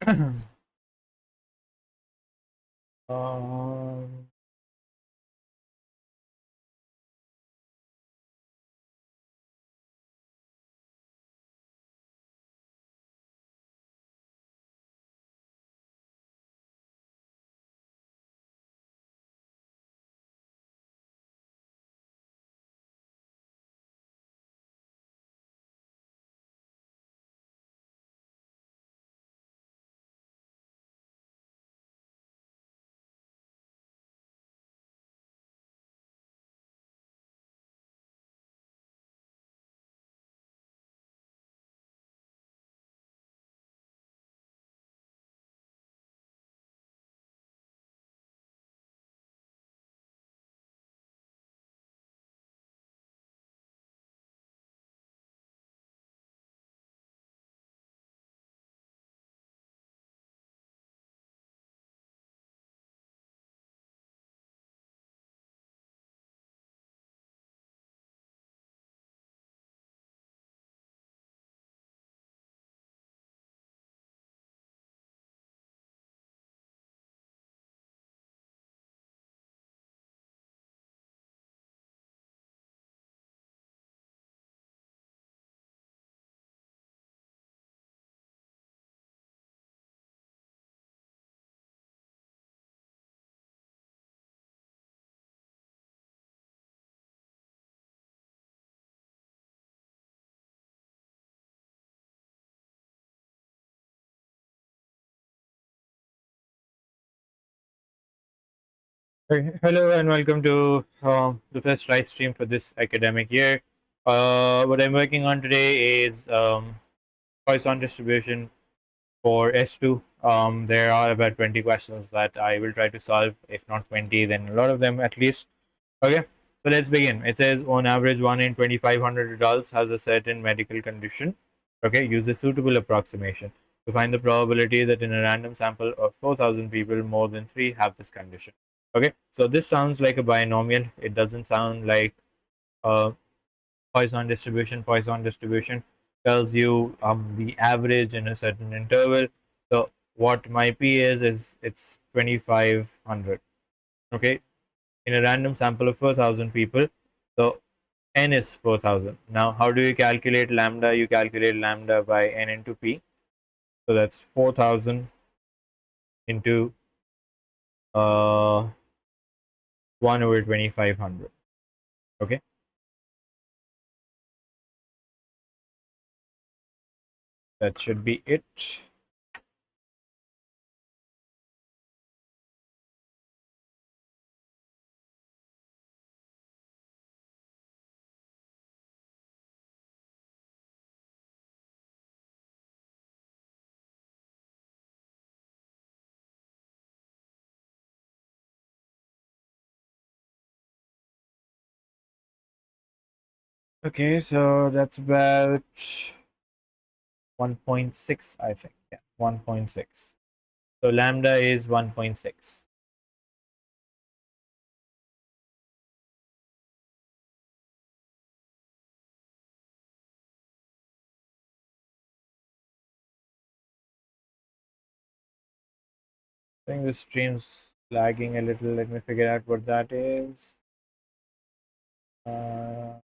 um, Hello and welcome to the first live stream for this academic year. What I'm working on today is Poisson distribution for S2. There are about 20 questions that I will try to solve. If not 20, then a lot of them at least. Okay, so let's begin. It says on average, 1 in 2,500 adults has a certain medical condition. Okay, use a suitable approximation to find the probability that in a random sample of 4,000 people, more than 3 have this condition. Okay, so this sounds like a binomial. It doesn't sound like a Poisson distribution. Poisson distribution tells you the average in a certain interval. So what my P is it's 2,500. Okay, in a random sample of 4,000 people. So n is 4,000. Now, how do you calculate lambda? You calculate lambda by n into p. So that's 4,000 into 1 over 2,500. Okay, that should be it. Okay, so that's about 1.6, I think. Yeah, 1.6. So lambda is 1.6. I think the stream's lagging a little. Let me figure out what that is. Uh,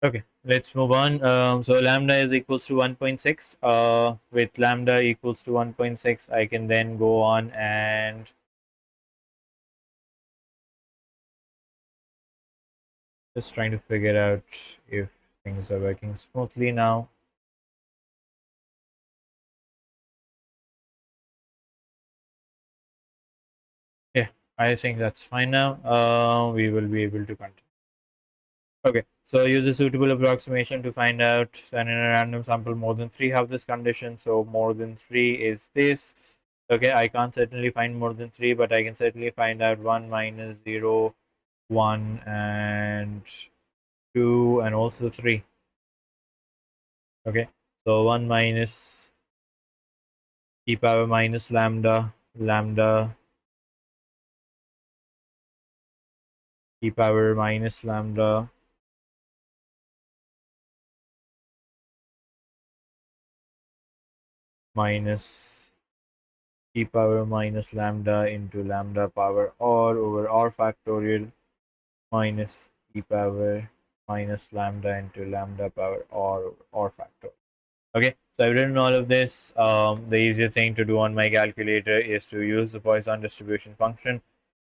Okay, let's move on. So lambda is equals to 1.6. With lambda equals to 1.6, I can then go on and just trying to figure out if things are working smoothly now. Yeah, I think that's fine now. We will be able to continue. Okay, so use a suitable approximation to find out that in a random sample more than 3 have this condition. So more than 3 is this. Okay, I can't certainly find more than 3, but I can certainly find out 1 minus 0, 1 and 2 and also 3. Okay, so 1 minus e power minus lambda, lambda e power minus lambda minus e power minus lambda into lambda power r over r factorial minus e power minus lambda into lambda power r over r factorial. Okay, so I've written all of this. The easier thing to do on my calculator is to use the Poisson distribution function.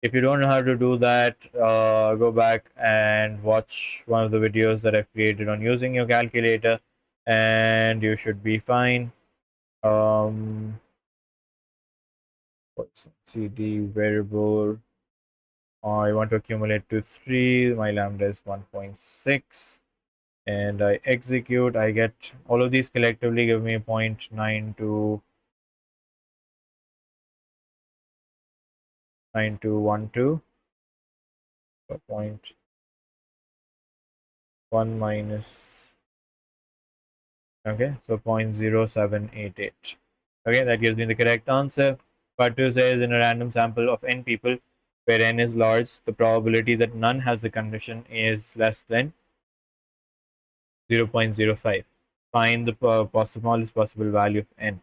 If you don't know how to do that, go back and watch one of the videos that I've created on using your calculator, and you should be fine. CD variable. I want to accumulate to 3. My lambda is 1.6. And I execute. I get all of these collectively give me 0.9212. So 0.1 minus. Okay, so 0.0788. Okay, that gives me the correct answer. Part 2 says in a random sample of n people where n is large, the probability that none has the condition is less than 0.05. Find the smallest possible value of n.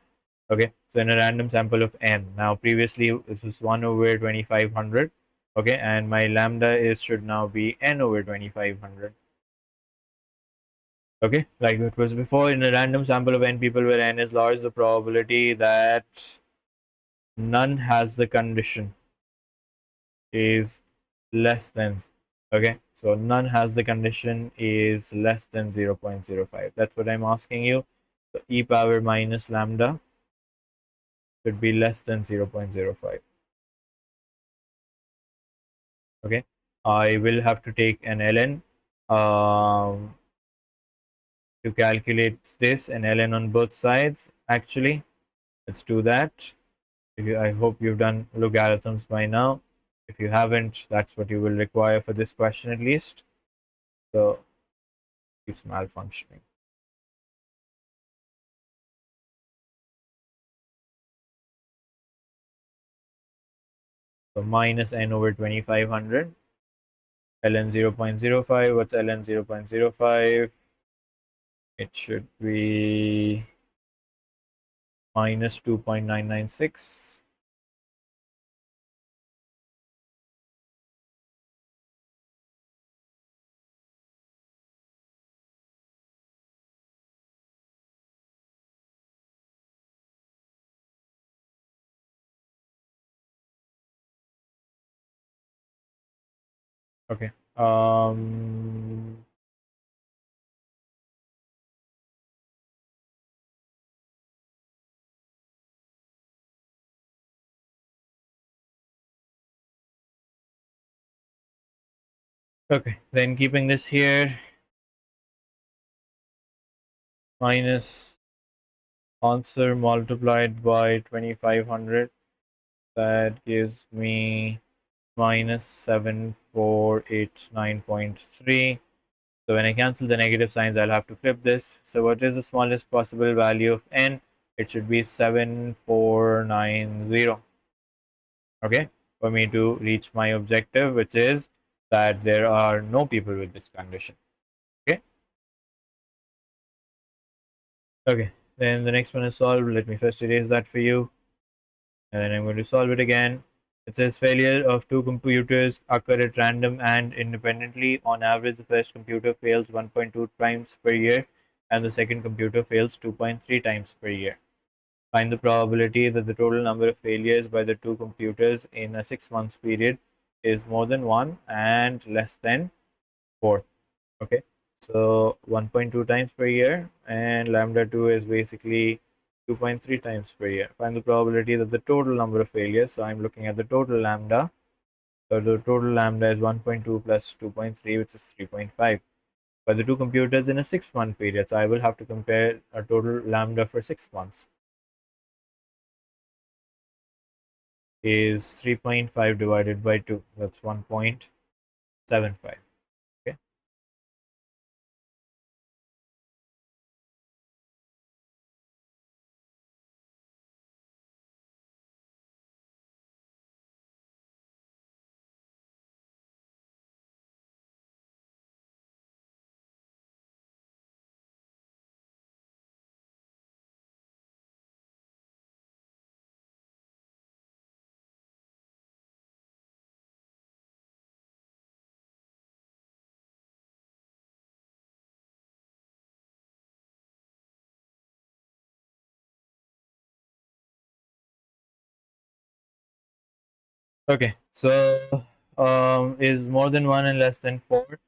Okay, so in a random sample of n. Now previously this was 1 over 2500. Okay, and my lambda is should now be n over 2500. Okay, like it was before, in a random sample of n people where n is large, the probability that none has the condition is less than. Okay, so none has the condition is less than 0.05. That's what I'm asking you. So e power minus lambda should be less than 0.05. Okay, I will have to take an ln to calculate this, an ln on both sides. Actually, let's do that. I hope you've done logarithms by now. If you haven't, that's what you will require for this question at least. So it's malfunctioning. So minus n over 2500. ln 0.05. What's ln 0.05? It should be minus 2.996. Okay. Okay. Then keeping this here, minus answer multiplied by 2500. That gives me minus 7489.3. So when I cancel the negative signs, I'll have to flip this. So what is the smallest possible value of n? It should be 7490. Okay, for me to reach my objective, which is that there are no people with this condition. Okay. Okay, then the next one is solved. Let me first erase that for you. And then I'm going to solve it again. It says failure of two computers occur at random and independently. On average, the first computer fails 1.2 times per year and the second computer fails 2.3 times per year. Find the probability that the total number of failures by the two computers in a 6 month period is more than 1 and less than 4. Okay, so 1.2 times per year and lambda 2 is basically 2.3 times per year. Find the probability that the total number of failures, so I'm looking at the total lambda, so the total lambda is 1.2 plus 2.3, which is 3.5 by the two computers in a 6 month period. So I will have to compare a total lambda for 6 months is 3.5 divided by 2, that's 1.75. Okay. Okay, so is more than 1 and less than 4.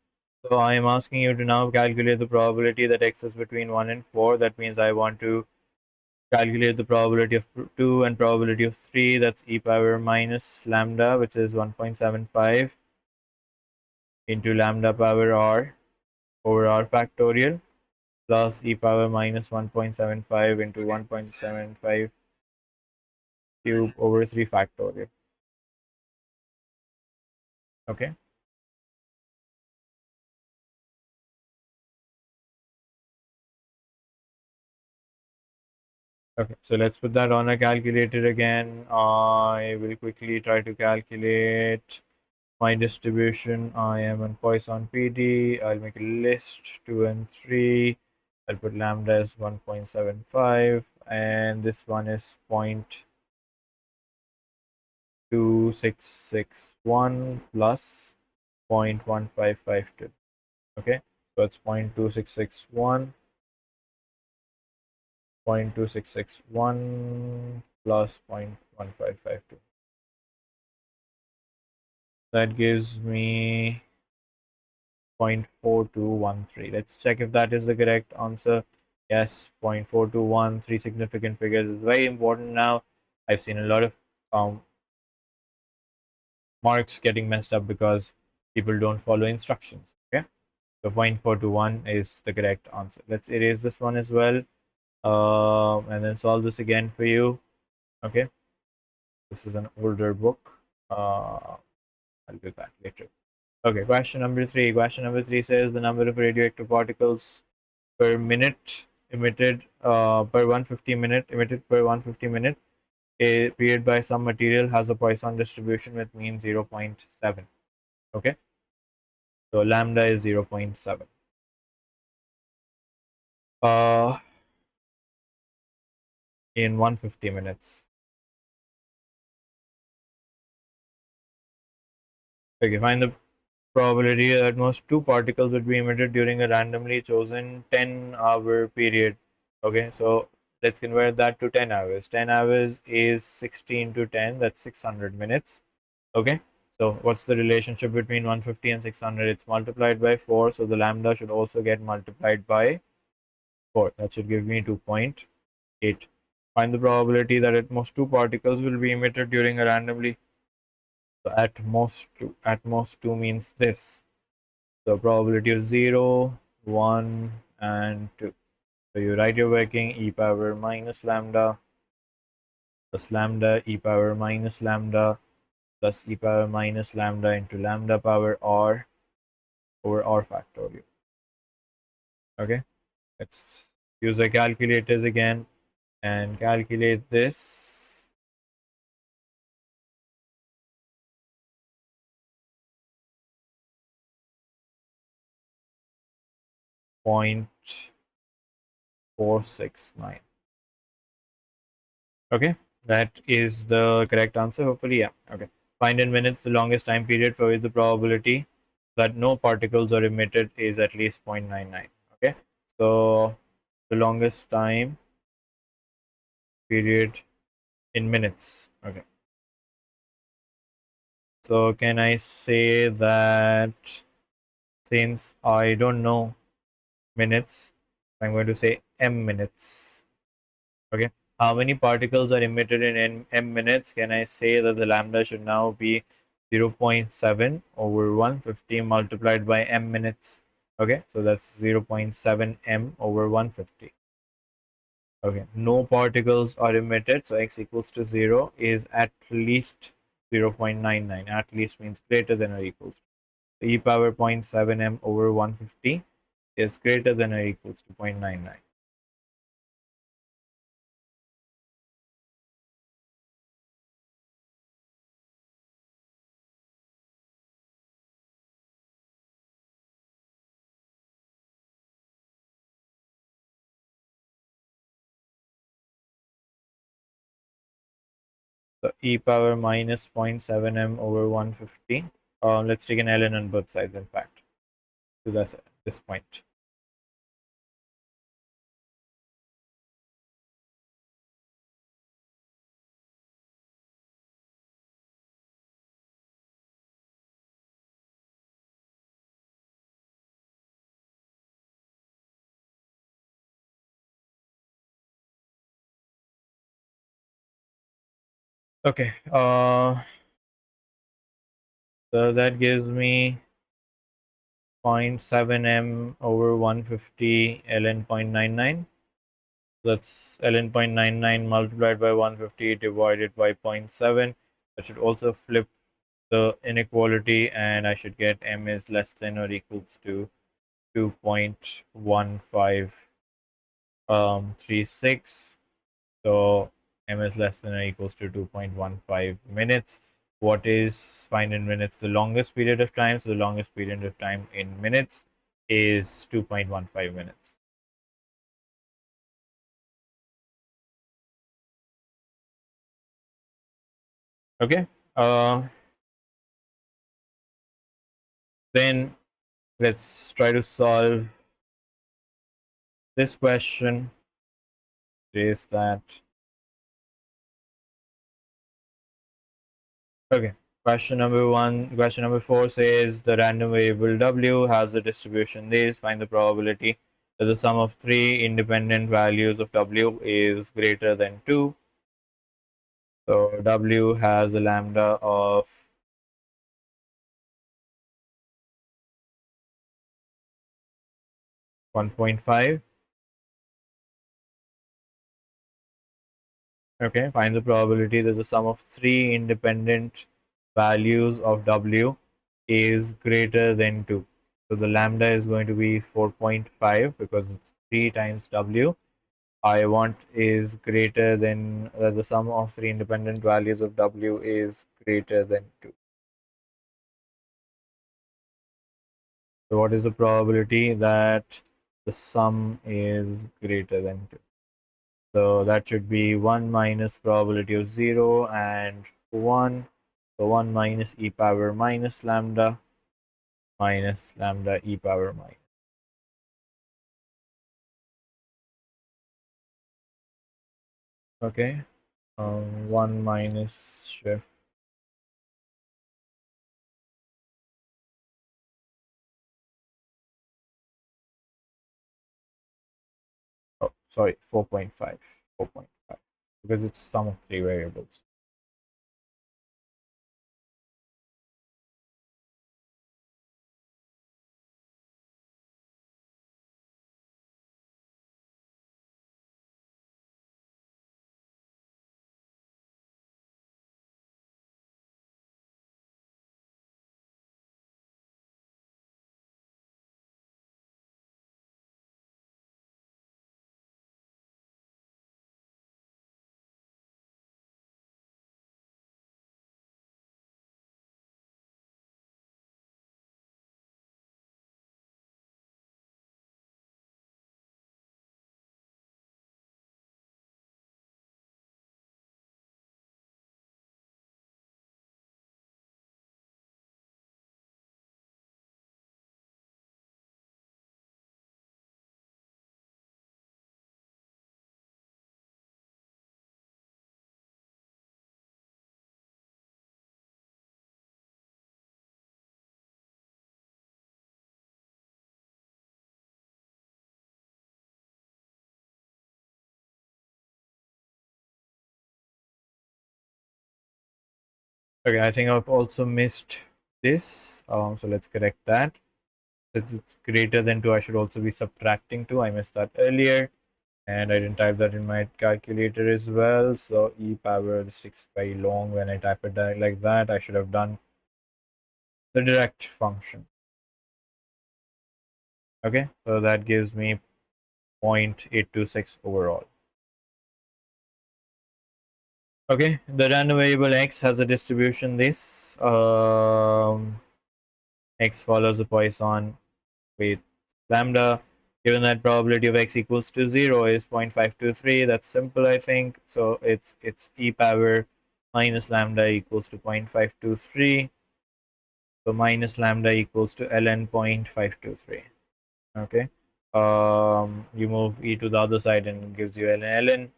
So I am asking you to now calculate the probability that x is between 1 and 4. That means I want to calculate the probability of 2 and probability of 3. That's e power minus lambda, which is 1.75 into lambda power r over r factorial plus e power minus 1.75 into 1.75 cube over 3 factorial. Okay. Okay, so let's put that on a calculator again. I will quickly try to calculate my distribution. I am on Poisson PD. I'll make a list 2 and 3. I'll put lambda as 1.75 and this one is 0.2661 plus 0.1552. Okay, so it's 0.2661 0.2661 plus 0.1552. That gives me 0.4213. Let's check if that is the correct answer. Yes, 0.4213, three significant figures is very important now. I've seen a lot of marks getting messed up because people don't follow instructions. Okay, so 0.421 is the correct answer. Let's erase this one as well, and then solve this again for you. Okay, this is an older book. I'll do that later. Okay, question number 3. Question number 3 says the number of radioactive particles per minute emitted per 150 minute emitted per 150 minute a period by some material has a Poisson distribution with mean 0.7. Okay, so lambda is 0.7. In 150 minutes. Okay, find the probability that most two particles would be emitted during a randomly chosen 10-hour period. Okay, so let's convert that to 10 hours. 10 hours is 16 to 10, that's 600 minutes. Okay, so what's the relationship between 150 and 600? It's multiplied by 4, so the lambda should also get multiplied by 4. That should give me 2.8. Find the probability that at most two particles will be emitted during a randomly. So at most two means this. So probability of 0, 1, and 2. So you write your working e power minus lambda plus lambda e power minus lambda plus e power minus lambda into lambda power r over r factorial. Okay, let's use our calculators again and calculate this. Point 469. Okay, that is the correct answer, hopefully. Yeah. Okay, Find in minutes the longest time period for which the probability that no particles are emitted is at least 0.99. Okay, so the longest time period in minutes. Okay, so can I say that since I don't know minutes, I'm going to say m minutes. Okay, how many particles are emitted in m minutes? Can I say that the lambda should now be 0.7 over 150 multiplied by m minutes? Okay, so that's 0.7 m over 150. Okay, no particles are emitted, so x equals to 0 is at least 0.99. At least means greater than or equals to. E power 0.7 m over 150 is greater than or equals to 0.99. So e power minus 0.7 m over 150. Let's take an ln on both sides, in fact, to this point. Okay, so that gives me 0.7 m over 150 ln 0.99. That's ln 0.99 multiplied by 150 divided by 0.7. That should also flip the inequality, and I should get m is less than or equals to 2.1536. So m is less than or equals to 2.15 minutes. What is find in minutes the longest period of time? So the longest period of time in minutes is 2.15 minutes. Okay. Then let's try to solve this question. Is that okay? Question number 4 says the random variable w has the distribution this. Find the probability that the sum of three independent values of w is greater than 2. So w has a lambda of 1.5. Okay, find the probability that the sum of three independent values of w is greater than 2. So the lambda is going to be 4.5 because it's 3 times w. I want is greater than the sum of three independent values of w is greater than 2. So what is the probability that the sum is greater than 2? So that should be 1 minus probability of 0 and 1. So 1 minus e power minus lambda e power minus. Okay. 1 minus shift. Oh, sorry, 4.5. 4.5. Because it's sum of three variables. Okay, I think I've also missed this. So let's correct that. Since it's greater than 2, I should also be subtracting 2. I missed that earlier. And I didn't type that in my calculator as well. So e power, this takes very long when I type it like that. I should have done the direct function. Okay, so that gives me 0.826 overall. Okay, the random variable x has a distribution this. X follows the Poisson with lambda. Given that probability of x equals to 0 is 0.523, that's simple, I think. So it's e power minus lambda equals to 0.523. So minus lambda equals to ln 0.523. Okay. You move e to the other side and it gives you ln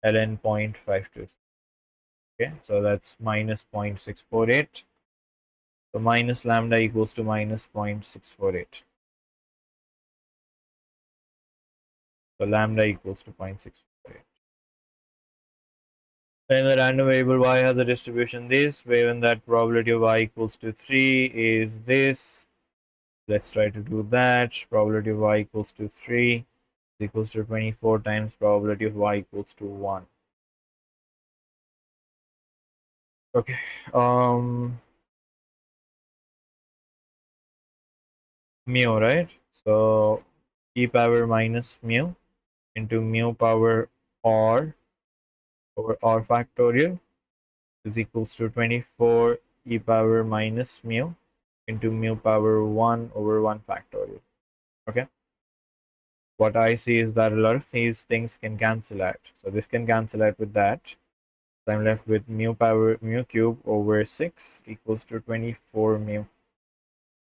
0.523. Okay, so that's minus 0.648. So minus lambda equals to minus 0.648. So lambda equals to 0.648. Then the random variable y has a distribution this, wherein that probability of y equals to 3 is this. Let's try to do that. Probability of y equals to 3 is equals to 24 times probability of y equals to 1. Okay. Mu, right? So e power minus mu into mu power r over r factorial is equals to 24 e power minus mu into mu power 1 over 1 factorial. Okay. What I see is that a lot of these things can cancel out. So this can cancel out with that. So I'm left with mu power mu cube over 6 equals to 24 mu.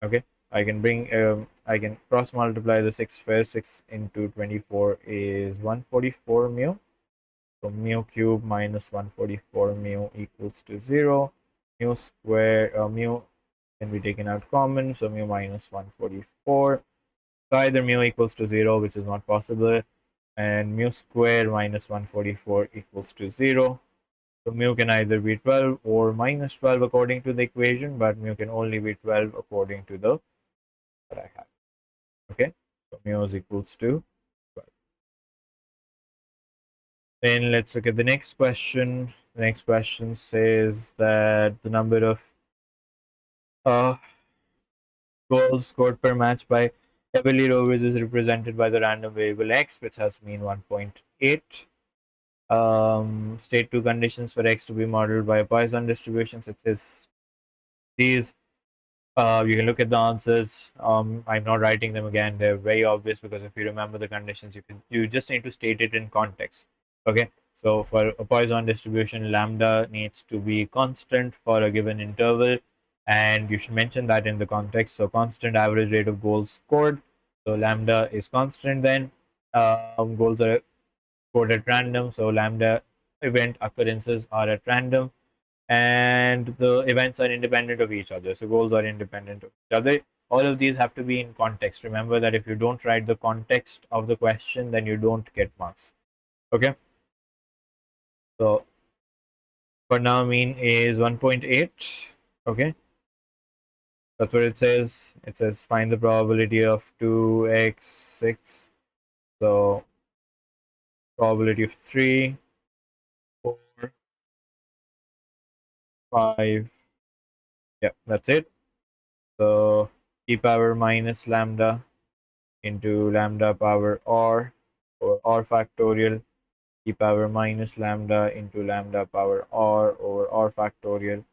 Okay. I can cross multiply the 6 first. 6 into 24 is 144 mu. So mu cube minus 144 mu equals to 0. Mu square, mu can be taken out common. So mu minus 144. So either mu equals to 0, which is not possible, and mu square minus 144 equals to 0. So mu can either be 12 or minus 12 according to the equation, but mu can only be 12 according to the that I have. Okay, so mu is equals to 12. Then let's look at the next question. The next question says that the number of uh, goals scored per match by Heavily Rovers is represented by the random variable x, which has mean 1.8. State two conditions for x to be modeled by a Poisson distribution, such as these. You can look at the answers. I'm not writing them again. They're very obvious because if you remember the conditions, you just need to state it in context. Okay. So for a Poisson distribution, lambda needs to be constant for a given interval, and you should mention that in the context. So constant average rate of goals scored. So lambda is constant. Then goals are scored at random. So lambda event occurrences are at random, and the events are independent of each other. So goals are independent of each other. All of these have to be in context. Remember that if you don't write the context of the question, then you don't get marks. Okay. So for now, mean is 1.8. Okay. That's what it says. It says find the probability of 2x6. So probability of 3, 4, 5. Yeah, that's it. So e power minus lambda into lambda power r or r factorial e power minus lambda into lambda power r over r factorial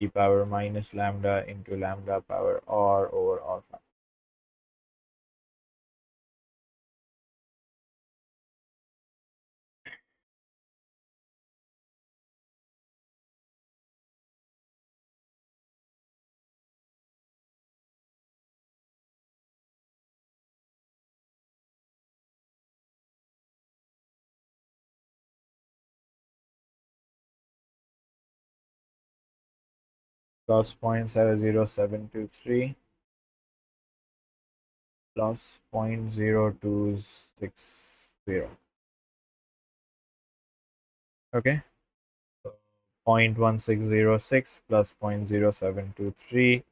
e power minus lambda into lambda power r over r factorial. Plus 0.70723 plus 0.0260. Okay, so 0.1606 plus 0.0723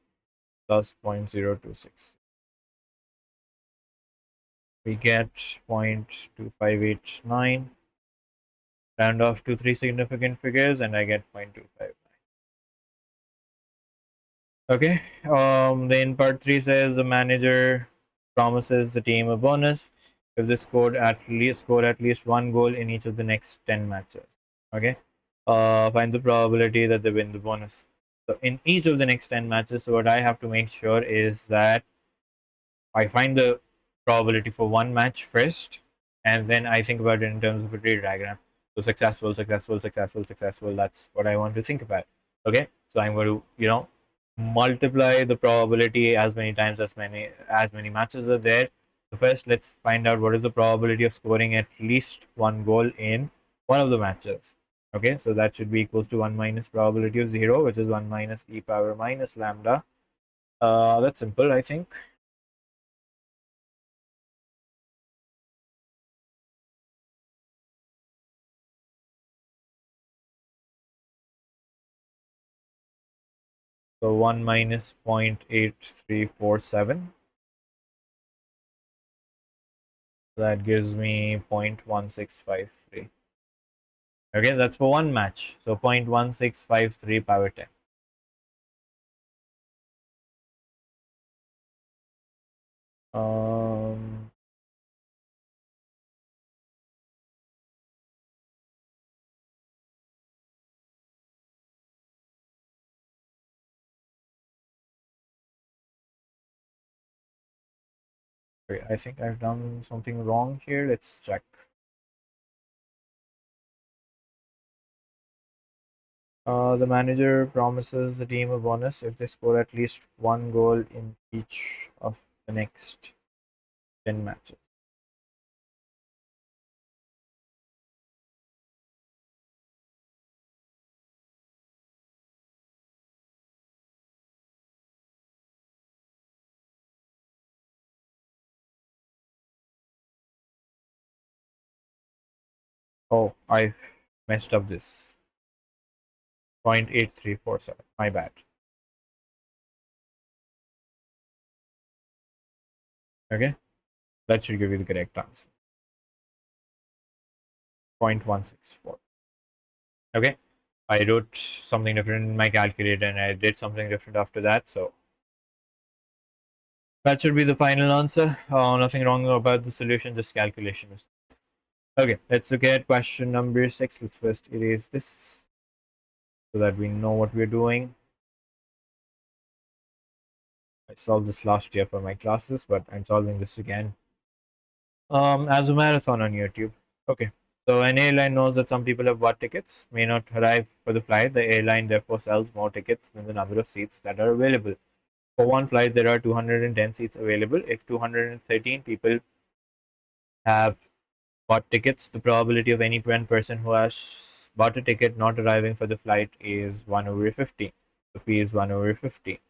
plus 0.026. We get 0.2589. Round off to three significant figures, and I get 0.259. Okay. Then part 3 says the manager promises the team a bonus if they scored at least one goal in each of the next 10 matches. Okay. Find the probability that they win the bonus. So in each of the next 10 matches, so what I have to make sure is that I find the probability for one match first, and then I think about it in terms of a tree diagram. So successful, successful, successful, successful. That's what I want to think about. Okay, so I'm going to multiply the probability as many times as many matches are there. So first, let's find out what is the probability of scoring at least one goal in one of the matches. Okay, so that should be equals to 1 minus probability of 0, which is 1 minus e power minus lambda. That's simple, I think. So 1 minus 0.8347. That gives me 0.1653. Okay, that's for one match. So 0.1653 power 10. Um, wait, I think I've done something wrong here. Let's check. The manager promises the team a bonus if they score at least one goal in each of the next 10 matches. Oh, I messed up this. 0.8347. My bad. Okay, that should give you the correct answer. 0.164. Okay, I wrote something different in my calculator and I did something different after that, so that should be the final answer. Nothing wrong about the solution, just calculation mistakes. Okay, let's look at question number 6. Let's first erase this so that we know what we're doing. I solved this last year for my classes, but I'm solving this again as a marathon on YouTube. Okay, so an airline knows that some people have bought tickets, may not arrive for the flight. The airline therefore sells more tickets than the number of seats that are available. For one flight, there are 210 seats available. If 213 people have bought tickets, the probability of any one person who has bought a ticket not arriving for the flight is 1 over 50. So P is 1 over 50.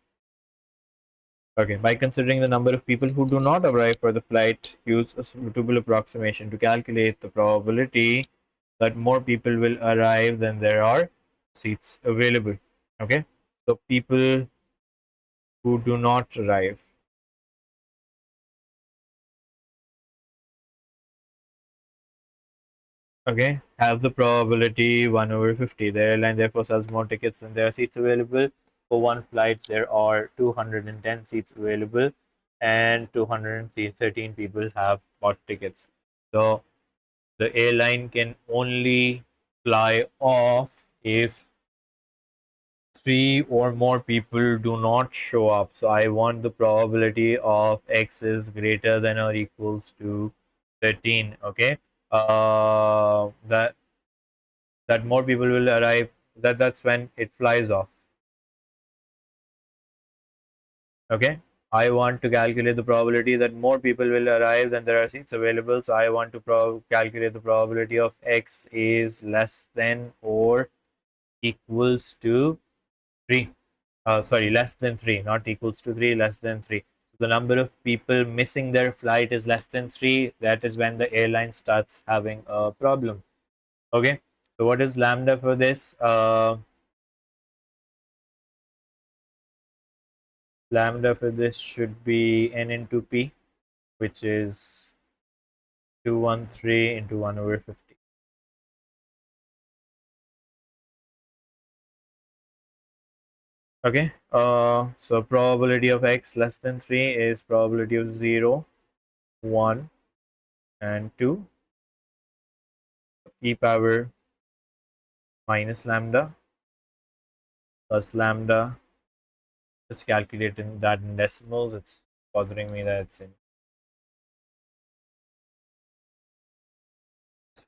Okay, by considering the number of people who do not arrive for the flight, use a suitable approximation to calculate the probability that more people will arrive than there are seats available. Okay, so people who do not arrive. Okay, have the probability 1 over 50. The airline therefore sells more tickets than there are seats available. For one flight, there are 210 seats available and 213 people have bought tickets. So the airline can only fly off if 3 or more people do not show up. So I want the probability of X is greater than or equals to 13. Okay, that more people will arrive, that's when it flies off. Okay, I want to calculate the probability that more people will arrive than there are seats available, so I want to calculate the probability of X is less than or equals to 3. Sorry, less than 3, not equals to 3, less than 3. So the number of people missing their flight is less than 3. That is when the airline starts having a problem. Okay, so what is lambda for this? lambda for this should be n into p, which is 213 into 1 over 50. Okay, so probability of x less than 3 is probability of 0, 1, and 2, e power minus lambda plus lambda. Let's calculate that in decimals. It's bothering me that it's in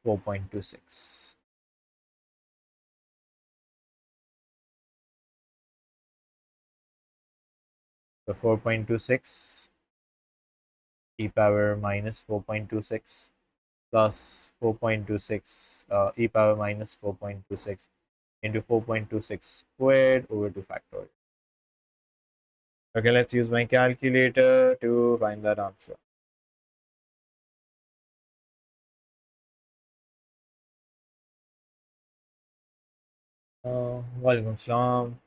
4.26. So 4.26 e power minus 4.26 plus 4.26 e power minus 4.26 into 4.26 squared over 2 factorial. Okay, let's use my calculator to find that answer. Walaikum salam.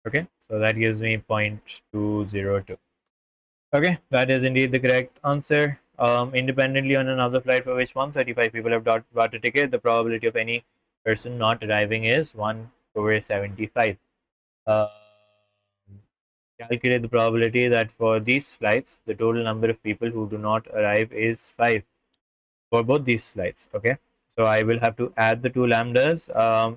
Okay, so that gives me 0.202. Okay, that is indeed the correct answer. Independently on another flight for which 135 people have bought a ticket, the probability of any person not arriving is 1 over 75. Calculate the probability that for these flights, the total number of people who do not arrive is 5 for both these flights. Okay, so I will have to add the two lambdas.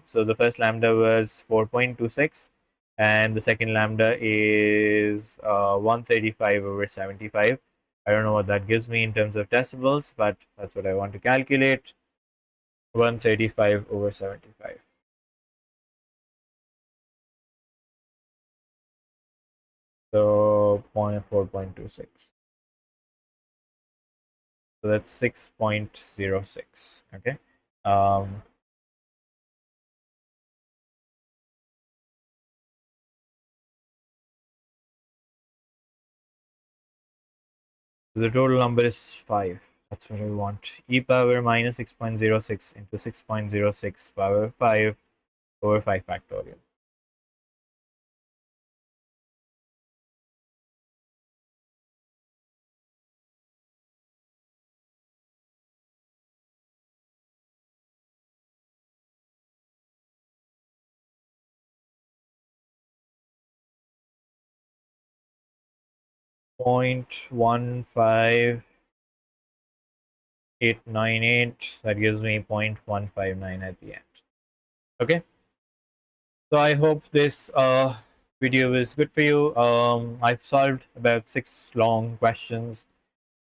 So the first lambda was 4.26 and the second lambda is 135 over 75. I don't know what that gives me in terms of decibels, but that's what I want to calculate. 135 over 75. So 4.26. So that's 6.06. Okay. So the total number is 5. That's what I want. E power minus 6.06 into 6.06 power 5 over 5 factorial. Point 15898. That gives me 0.159 at the end. Okay. So I hope this video is good for you. I've solved about 6 long questions.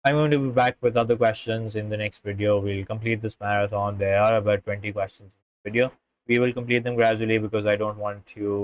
I'm going to be back with other questions in the next video. We'll complete this marathon. There are about 20 questions in the video. We will complete them gradually because I don't want to